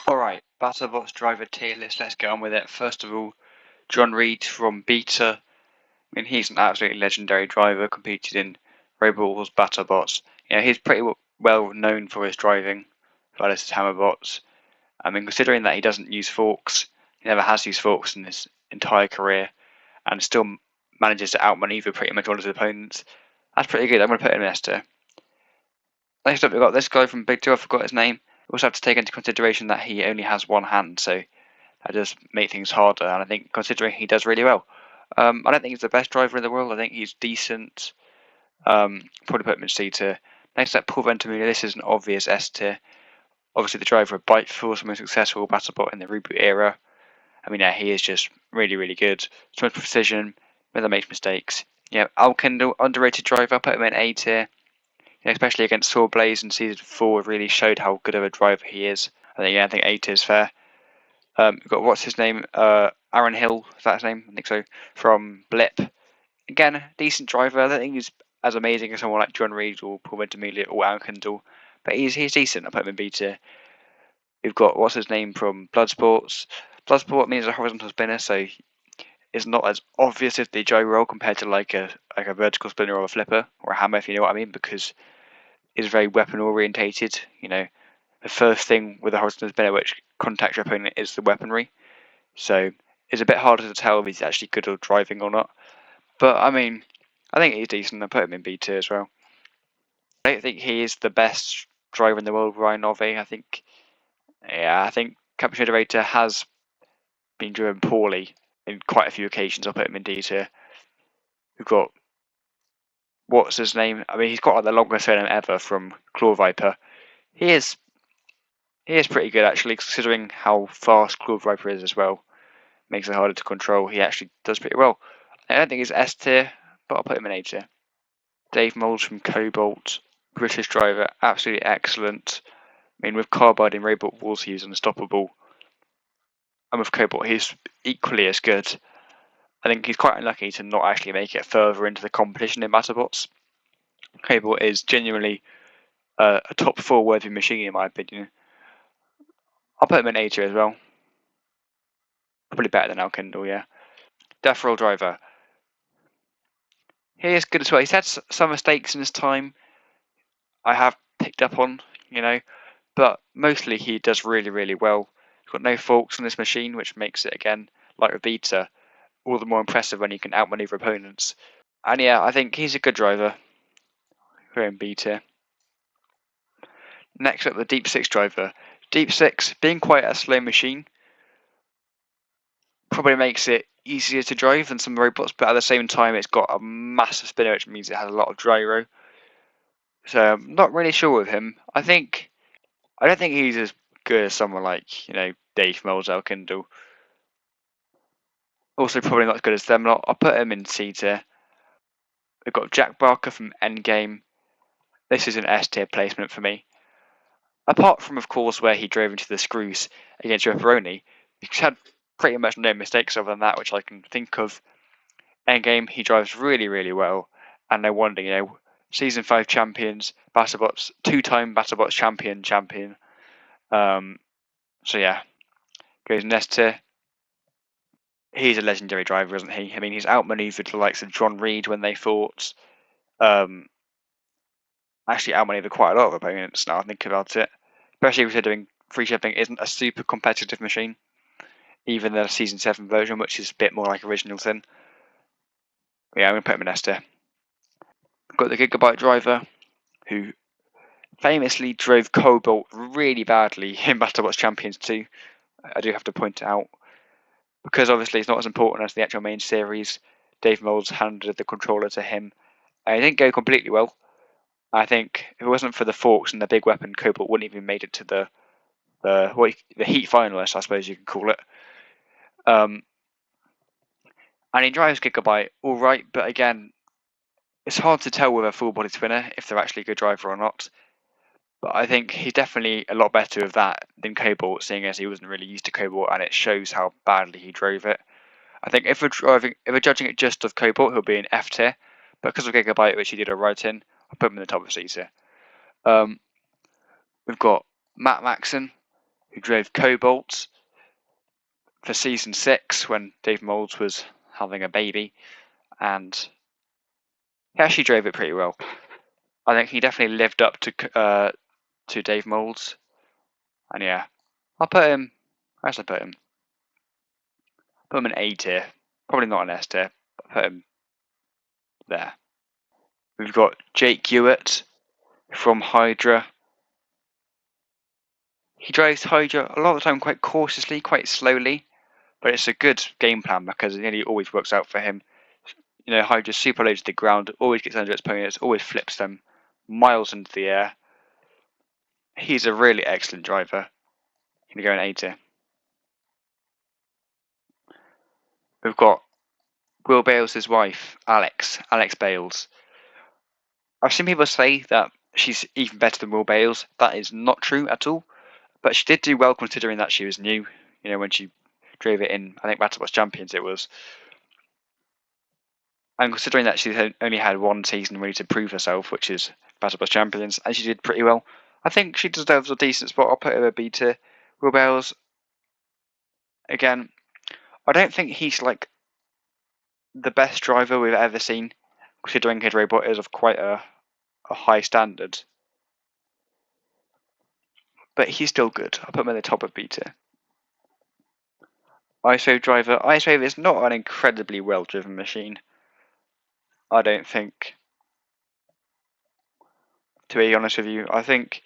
Alright, BattleBots driver tier list, let's get on with it. First of all, John Reed from Beta. I mean, he's an absolutely legendary driver, competed in Robot Wars BattleBots. He's pretty well known for his driving, versus Hammerbots. I mean, considering that he doesn't use forks, he never has used forks in his entire career, and still manages to outmaneuver pretty much all his opponents. That's pretty good. I'm going to put him in S tier. Next up, we've got this guy from Big 2, I forgot his name. We also have to take into consideration that he only has one hand, so that does make things harder, and I think considering he does really well. I don't think he's the best driver in the world. I think he's decent. Probably put him in C tier. Next up, Paul Ventimiglia. This is an obvious S tier. Obviously, the driver of Bite Force, the most successful BattleBot in the reboot era. I mean, he is just really, really good. So much precision, never makes mistakes. Alkindle, underrated driver. Put him in A tier. Especially against Sawblaze in Season 4, really showed how good of a driver he is. I think A tier is fair. We've got what's his name? Aaron Hill, is that his name? I think so. From Blip. Again, decent driver. I don't think he's as amazing as someone like John Reed or Paul Ventimiglia or Alan Kendall, but he's decent. I put him in B tier. We've got what's his name from Bloodsports. Bloodsport means a horizontal spinner, so it's not as obvious as the gyro roll compared to like a vertical spinner or a flipper or a hammer, if you know what I mean, because it's very weapon orientated. The first thing with a horizontal spinner which contacts your opponent is the weaponry. So it's a bit harder to tell if he's actually good at driving or not. But I mean, I think he's decent. I put him in B tier as well. I don't think he is the best driver in the world, Ryan Nove. I think Captain Generator has been driven poorly in quite a few occasions. I'll put him in D tier. We've got what's his name? I mean, he's got like the longest surname ever from Claw Viper. He is pretty good actually, considering how fast Claw Viper is as well. Makes it harder to control. He actually does pretty well. I don't think he's S tier, but I'll put him in A tier. Dave Moulds from Cobalt, British driver, absolutely excellent. I mean, with Carbide and Robot Wars, he's unstoppable. And with Cobalt, he's equally as good. I think he's quite unlucky to not actually make it further into the competition in BattleBots. Cobalt is genuinely a top 4 worthy machine, in my opinion. I'll put him in A tier as well. Probably better than Alkindle, yeah. Death Roll driver. He is good as well. He's had some mistakes in his time. I have picked up on, but mostly he does really, really well. He's got no forks on this machine, which makes it, again, like with Beta, all the more impressive when you can outmaneuver opponents. And I think he's a good driver. We're in B tier. Next up, the Deep 6 driver. Deep 6, being quite a slow machine, probably makes it easier to drive than some robots, but at the same time, it's got a massive spinner, which means it has a lot of gyro. So I'm not really sure with him. I don't think he's as good as someone like, Dave Melzel Kindle. Also, probably not as good as them lot. I'll put him in C tier. We've got Jack Barker from Endgame. This is an S tier placement for me. Apart from, of course, where he drove into the screws against Ripperoni, he's had pretty much no mistakes other than that, which I can think of. Endgame, he drives really, really well. And no wonder, Season 5 champions, BattleBots, 2-time BattleBots champion. So yeah, goes in S tier. He's a legendary driver, isn't he? I mean, he's outmaneuvered the likes of John Reed when they fought. Actually, outmaneuvered quite a lot of opponents now I think about it. Especially considering free shipping isn't a super competitive machine. Even the Season 7 version, which is a bit more like Original Sin. Yeah, I'm going to put him in S tier. We've got the Gigabyte driver, who famously drove Cobalt really badly in BattleBots Champions 2. I do have to point it out. Because obviously it's not as important as the actual main series, Dave Moulds handed the controller to him. And it didn't go completely well. I think if it wasn't for the forks and the big weapon, Cobalt wouldn't even made it to the heat finalist, I suppose you could call it. And he drives Gigabyte all right, but again, it's hard to tell with a full-body spinner if they're actually a good driver or not. But I think he's definitely a lot better with that than Cobalt, seeing as he wasn't really used to Cobalt, and it shows how badly he drove it. I think if we're judging it just of Cobalt, he'll be an F tier. But because of Gigabyte, which he did alright in, I'll put him in the top of C tier. We've got Matt Maxon, who drove Cobalt for season 6 when Dave Moulds was having a baby, and he actually drove it pretty well. I think he definitely lived up to Dave Moulds, and yeah, I'll put him. Where should I put him? Put him in A tier. Probably not an S tier. But put him there. We've got Jake Hewitt from Hydra. He drives Hydra a lot of the time quite cautiously, quite slowly, but it's a good game plan because it nearly always works out for him. You know, Hydra's super low to the ground, always gets under its opponents, always flips them miles into the air. He's a really excellent driver. Gonna go in A tier. We've got Will Bales' wife, Alex Bales. I've seen people say that she's even better than Will Bales. That is not true at all. But she did do well considering that she was new. You know, when she drove it in, I think BattleBots Champions it was. And considering that she only had one season really to prove herself, which is BattleBots Champions, and she did pretty well, I think she deserves a decent spot. I'll put her a B tier. Will Bales, again, I don't think he's like the best driver we've ever seen, considering his robot is of quite a high standard. But he's still good. I'll put him at the top of B tier. ISO driver. ISO is not an incredibly well driven machine. I don't think. To be honest with you, I think,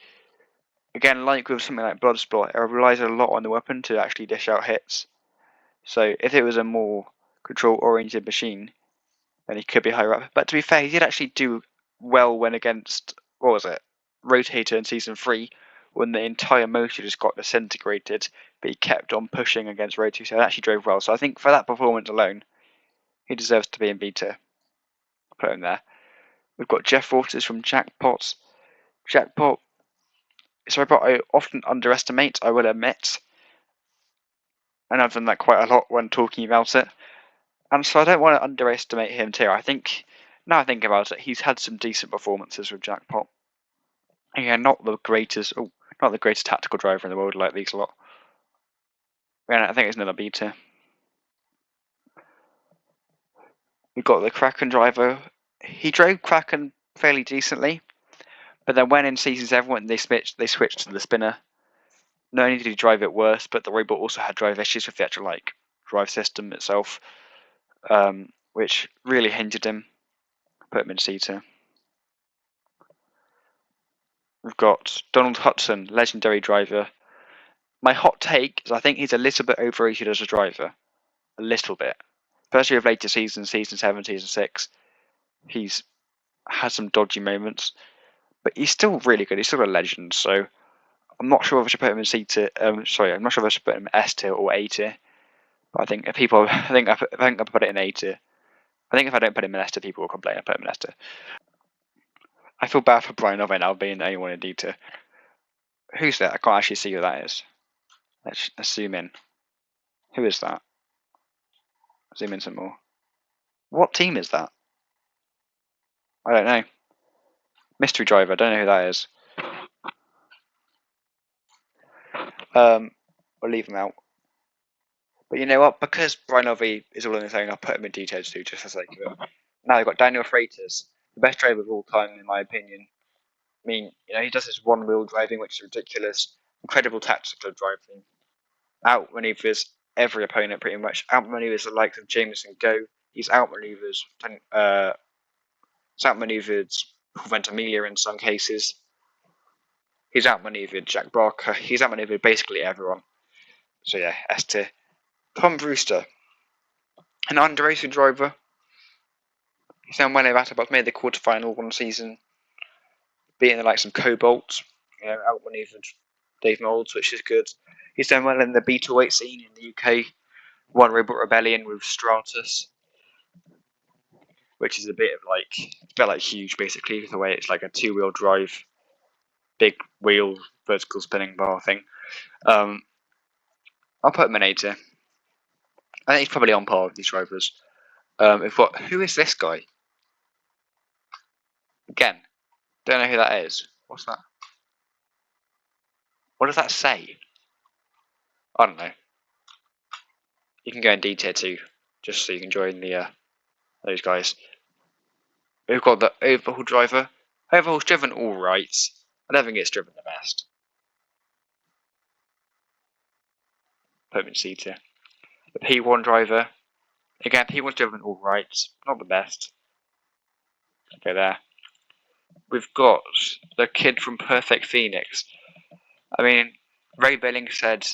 again, like with something like Bloodsport, it relies a lot on the weapon to actually dish out hits. So if it was a more control-oriented machine, then he could be higher up. But to be fair, he did actually do well when against, what was it, Rotator in Season 3, when the entire motor just got disintegrated, but he kept on pushing against Rotator, so it actually drove well. So I think for that performance alone, he deserves to be in beta. Put him there. We've got Jeff Waters from Jackpots. Jackpot is a robot I often underestimate, I will admit. And I've done that quite a lot when talking about it. And so I don't want to underestimate him too. I think, now I think about it, he's had some decent performances with Jackpot. Again, not the greatest tactical driver in the world like these a lot. And I think it's another B tier. We've got the Kraken driver. He drove Kraken fairly decently, but then when in Season 7 when they switched to the spinner, not only did he drive it worse, but the robot also had drive issues with the actual drive system itself, which really hindered him. Put him in C tier. We've got Donald Hudson, legendary driver. My hot take is I think he's a little bit overrated as a driver. A little bit. Especially with later seasons, Season 7, Season 6. He's had some dodgy moments. But he's still really good. He's still a legend. So I'm not sure if I should put him in C tier. I'm not sure if I should put him in S tier or A tier. But I think I think I put it in A tier. I think if I don't put him in S tier, people will complain I put him in S tier. I feel bad for Brian Ove now being anyone in D tier. Who's that? I can't actually see who that is. Let's zoom in. Who is that? Zoom in some more. What team is that? I don't know. Mystery driver. I don't know who that is. We'll leave him out. But you know what? Because Brian Ove is all on his own, I'll put him in details too, just for the sake of it. Now we've got Daniel Freitas, the best driver of all time, in my opinion. I mean, you know, he does his one-wheel driving, which is ridiculous. Incredible tactical driving. Outmaneuvers every opponent pretty much. Outmaneuvers the likes of Jameson Go. He's outmaneuvers. He's outmaneuvered Ventimiglia in some cases. He's outmaneuvered Jack Barker. He's outmaneuvered basically everyone. So yeah, S tier. Tom Brewster, an underrated driver. He's done well in BattleBots, made the quarterfinal one season, beating the likes of Cobalt, you know, outmaneuvered Dave Moulds, which is good. He's done well in the beta weight scene in the UK. Won Robot Rebellion with Stratus, which is a bit like Huge basically, the way it's like a two-wheel drive, big wheel, vertical spinning bar thing. I'll put him in A tier. I think he's probably on par with these drivers. Who is this guy? Again, don't know who that is. What's that? What does that say? I don't know. You can go in D tier too, just so you can join the those guys. We've got the overhaul driver. Overhaul's driven alright. I don't think it's driven the best. Put him in C tier. The P1 driver. Again, P1's driven alright. Not the best. Okay, there. We've got the kid from Perfect Phoenix. I mean, Ray Billing said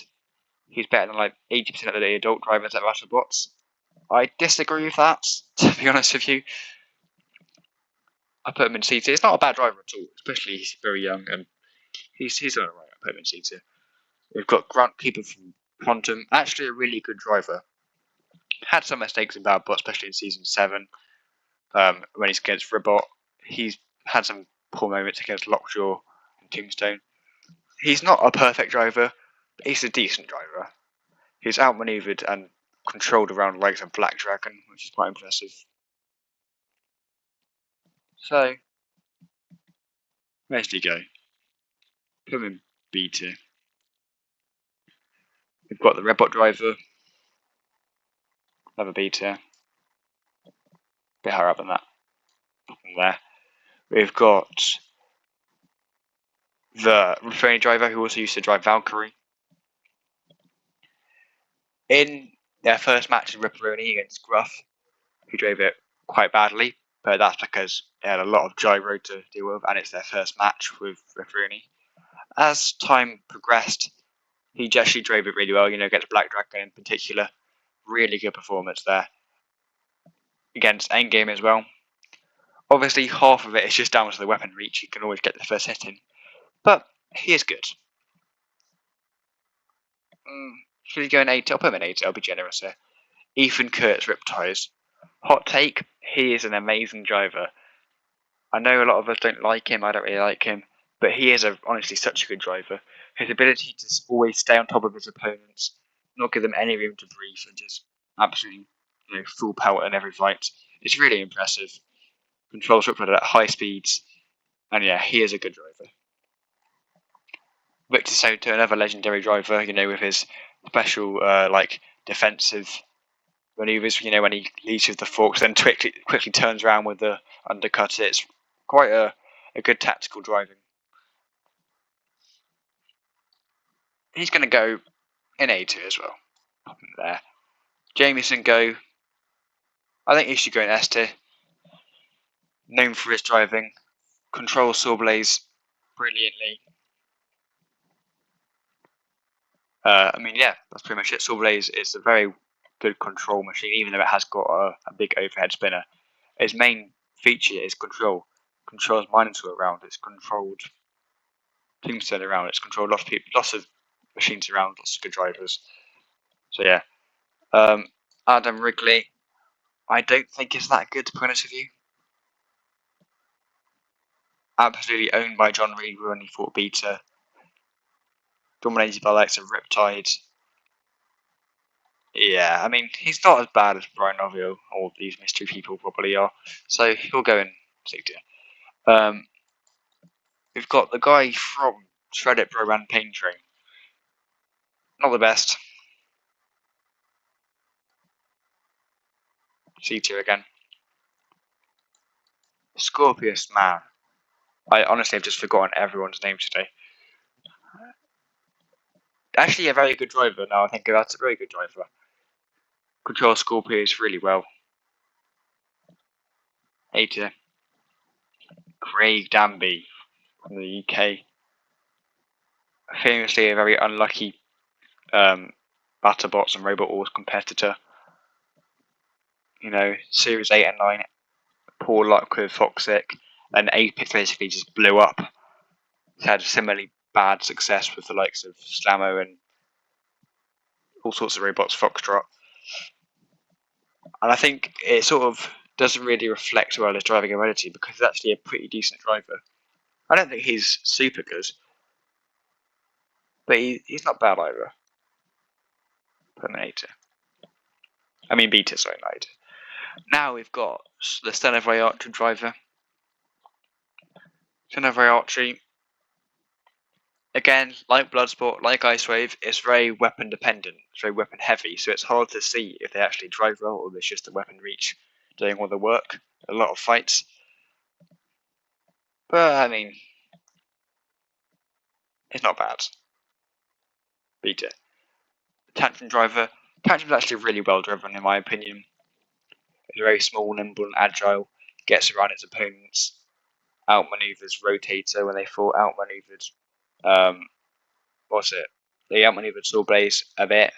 he's better than like 80% of the adult drivers at BattleBots. I disagree with that, to be honest with you. I put him in C tier. He's not a bad driver at all, especially he's very young and he's done alright. I put him in C tier. We've got Grant Cooper from Quantum, actually a really good driver. Had some mistakes in BattleBots, especially in Season 7, when he's against Ribot. He's had some poor moments against Lockjaw and Tombstone. He's not a perfect driver, but he's a decent driver. He's outmaneuvered and controlled around legs of Black Dragon, which is quite impressive. So, where's he go? Put him in B tier. We've got the Redbot driver, another B tier. Bit higher up than that. There. We've got the Ripperoni driver who also used to drive Valkyrie. In their first match in Ripperoni against Gruff, who drove it quite badly, but that's because they had a lot of gyro to deal with, and it's their first match with Ripperoni. As time progressed, he actually drove it really well, against Black Dragon in particular. Really good performance there. Against Endgame as well. Obviously, half of it is just down to the weapon reach. You can always get the first hit in. But he is good. Should he go in 8? I'll put him in 8. I'll be generous here. Ethan Kurtz Riptires. Hot take, he is an amazing driver. I know a lot of us don't like him. I don't really like him. But he is honestly such a good driver. His ability to always stay on top of his opponents, not give them any room to breathe, and just absolutely full power in every fight. It's really impressive. Controls Riptide at high speeds. And yeah, he is a good driver. Victor Soto, another legendary driver, with his special defensive maneuvers, when he leads with the forks, then quickly turns around with the undercut. It's quite a good tactical driving. He's going to go in A2 as well. There. Jameson Go. I think he should go in S tier. Known for his driving. Controls Sawblaze brilliantly. That's pretty much it. Sawblaze is a very good control machine, even though it has got a big overhead spinner. Its main feature is control. Controls Minotaur around. It's controlled Tombstone around. It's controlled lots of machines around. Lots of good drivers. So yeah, Adam Wrigley. I don't think it's that good, to be honest with you. Absolutely owned by John Reed. We only fought Beta. Dominated by the likes of Riptide. Yeah, I mean, he's not as bad as Brian Novio or these mystery people probably are. So he'll go in C tier. We've got the guy from Shreddit Bro and Pain Train. Not the best. C tier again. Scorpius, man. I honestly have just forgotten everyone's name today. Actually, a very good driver. Now I think that's a very good driver. Controls Scorpius really well. A tier. Craig Danby from the UK. Famously a very unlucky BattleBots and Robot Wars competitor. Series 8 and 9, poor luck with Foxic, and Apex basically just blew up. He's had similarly bad success with the likes of Slamo and all sorts of robots, Foxtrot. And I think it sort of doesn't really reflect well his driving ability, because he's actually a pretty decent driver. I don't think he's super good, but he's not bad either. Terminator. I mean Beta, sorry, lied. Now we've got the Stenevray Archer driver. Stenevray Archer. Again, like Bloodsport, like Ice Wave, it's very weapon dependent. It's very weapon heavy, so it's hard to see if they actually drive well or it's just the weapon reach doing all the work. A lot of fights. But, I mean, it's not bad. Beat it. Tantrum Driver. Tantrum is actually really well driven, in my opinion. It's very small, nimble, and agile. Gets around its opponents. Outmaneuvers Rotator when they fought. Outmaneuvered. What's it? They outmaneuvered Sawblaze a bit.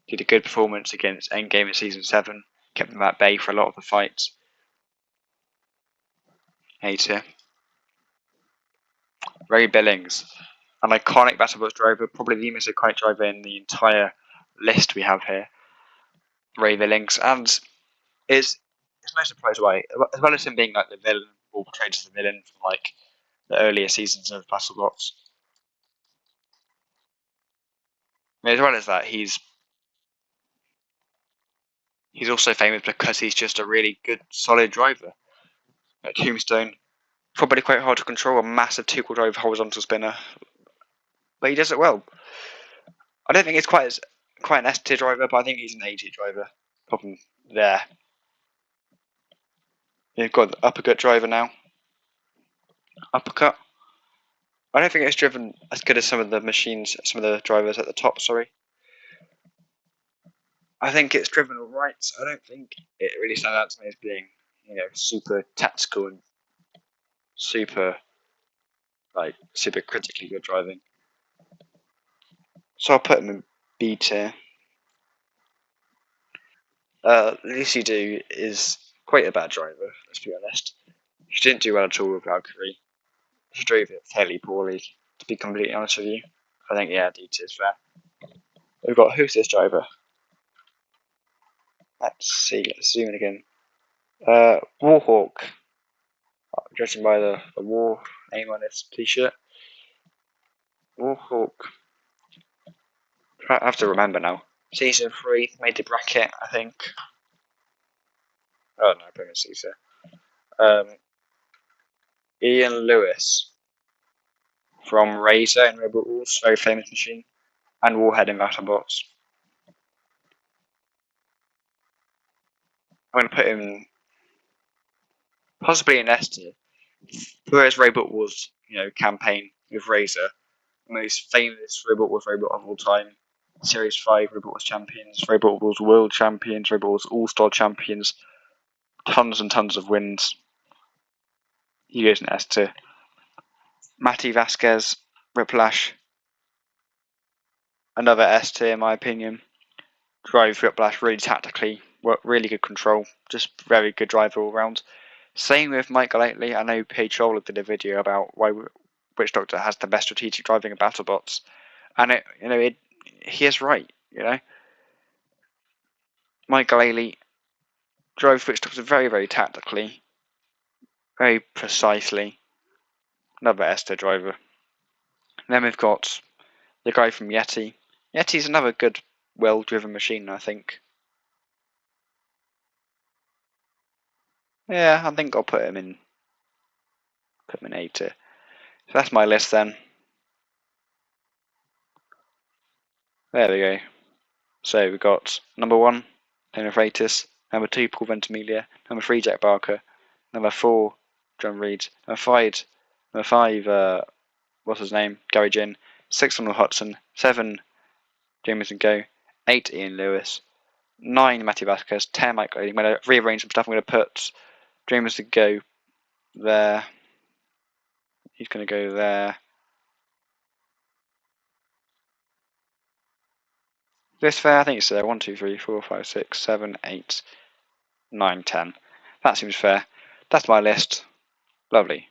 Did a good performance against Endgame in Season 7. Kept them at bay for a lot of the fights. Hater. Ray Billings. An iconic BattleBots driver. Probably the most iconic driver in the entire list we have here. Ray Billings. And it's no surprise why. As well as him being like the villain, or portrayed as the villain from like the earlier seasons of BattleBots. I mean, as well as that, he's also famous because he's just a really good, solid driver. At Tombstone, probably quite hard to control a massive two-wheel drive horizontal spinner, but he does it well. I don't think it's quite an S tier driver, but I think he's an A tier driver. Problem there. You've got the uppercut driver now. Uppercut. I don't think it's driven as good as some of the drivers at the top. Sorry. I think it's driven alright. I don't think it really stands out to me as being, super tactical and super critically good driving. So I'll put him in B tier. Lucy Do is quite a bad driver, let's be honest. She didn't do well at all with Valkyrie. She drove it fairly poorly, to be completely honest with you. I think, yeah, D tier is fair. We've got, who's this driver? Let's see, let's zoom in again. Warhawk. Judging by the war name on his t-shirt. Warhawk. I have to remember now. Season 3 made the bracket, I think. Oh no, I put him in Caesar. Ian Lewis from Razor in Rebel Wars, very famous machine, and Warhead in BattleBots. I'm going to put him possibly in S tier. For his Robot Wars, campaign with Razor, the most famous Robot Wars robot of all time. Series 5 Robot Wars champions, Robot Wars World champions, Robot Wars All-Star champions, tons and tons of wins. He goes in S tier. Matty Vasquez, Whiplash, another S tier in my opinion. Drives Whiplash really tactically, really good control, just very good driver all round. Same with Mike lately. I know Paige Scholler did a video about why Witch Doctor has the best strategic driving of BattleBots, and he is right. Mike Galey drove Witch Doctor very, very tactically, very precisely. Another Esther driver. And then we've got the guy from Yeti. Yeti's another good, well-driven machine, I think. Yeah, I think I'll put him in A tier. So that's my list then. There we go. So we've got number 1, Innovatus. Number 2, Paul Ventimiglia. Number 3, Jack Barker. Number 4, John Reed. Number 5, what's his name? Gary Ginn. 6, Donald Hudson. 7, Jameson Go. 8, Ian Lewis. 9, Matty Vasquez. 10, Mike Lady. I'm going to rearrange some stuff. I'm going to put Jameson Go there. He's going to go there. This fair, I think it's there. 1, 2, 3, 4, 5, 6, 7, 8, 9, 10. That seems fair. That's my list. Lovely.